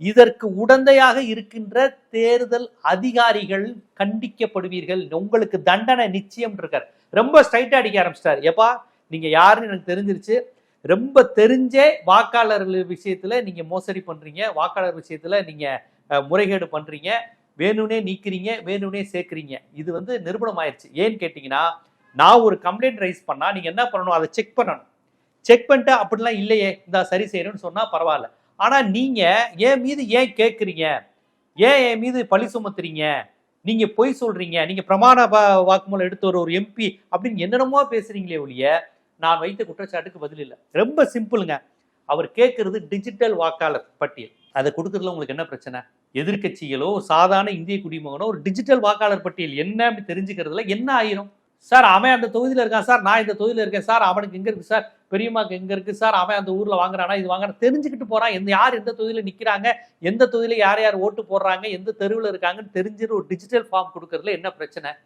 இதற்கு உடந்தையாக இருக்கின்ற தேர்தல் அதிகாரிகள் கண்டிக்கப்படுவீர்கள், உங்களுக்கு தண்டனை நிச்சயம் இருக்கார். ரொம்ப ஸ்ட்ரைட்டா அடிக்க ஆரம்பிச்சிட்டார். எப்பா நீங்க யாருன்னு எனக்கு தெரிஞ்சிருச்சு, ரொம்ப தெரிஞ்சே வாக்காளர்கள் விஷயத்துல நீங்க மோசடி பண்றீங்க, வாக்காளர் விஷயத்துல நீங்க முறைகேடு பண்றீங்க, வேணும்னே நீக்கிறீங்க, வேணும்னே சேர்க்கிறீங்க. இது வந்து நிரூபணம் ஆயிடுச்சு. ஏன்னு கேட்டீங்கன்னா, நான் ஒரு கம்ப்ளைண்ட் ரைஸ் பண்ணா நீங்க என்ன பண்ணணும், அதை செக் பண்ணணும். செக் பண்ணிட்டு அப்படிலாம் இல்லையே இந்த சரி செய்யணும்னு சொன்னா பரவாயில்ல. ஆனா நீங்க என் மீது ஏன் கேட்குறீங்க, ஏன் என் மீது பழி சுமத்துறீங்க, நீங்க பொய் சொல்றீங்க, நீங்க பிரமாண வாக்குமூலம் எடுத்து ஒரு எம்பி அப்படின்னு என்னென்னமோ பேசுறீங்களே ஒழிய நான் வைத்த குற்றச்சாட்டுக்கு பதில் இல்லை. ரொம்ப சிம்பிளுங்க. அவர் கேட்கறது டிஜிட்டல் வாக்காளர் பட்டியல். அதை கொடுக்கறதுல உங்களுக்கு என்ன பிரச்சனை? எதிர்கட்சிகளோ சாதாரண இந்திய குடிமகனோ ஒரு டிஜிட்டல் வாக்காளர் பட்டியல் என்ன தெரிஞ்சுக்கிறதுல என்ன ஆயிரும்? சார் அவன் அந்த தொகுதியில் இருக்கான் சார், நான் இந்த தொகுதியில் இருக்கேன் சார், அவனுக்கு எங்க இருக்கு சார், பெரியம்மாக்கு எங்க இருக்கு சார், அவன் அந்த ஊர்ல வாங்குறானா இது வாங்குறான் தெரிஞ்சுக்கிட்டு போறான். யார் எந்த தொகுதியில நிக்கிறாங்க, எந்த தொகுதியில யார் யார் ஓட்டு போடுறாங்க, எந்த தெருவில் இருக்காங்கன்னு தெரிஞ்சிரு ஒரு டிஜிட்டல் ஃபார்ம் கொடுக்கறதுல என்ன பிரச்சனை?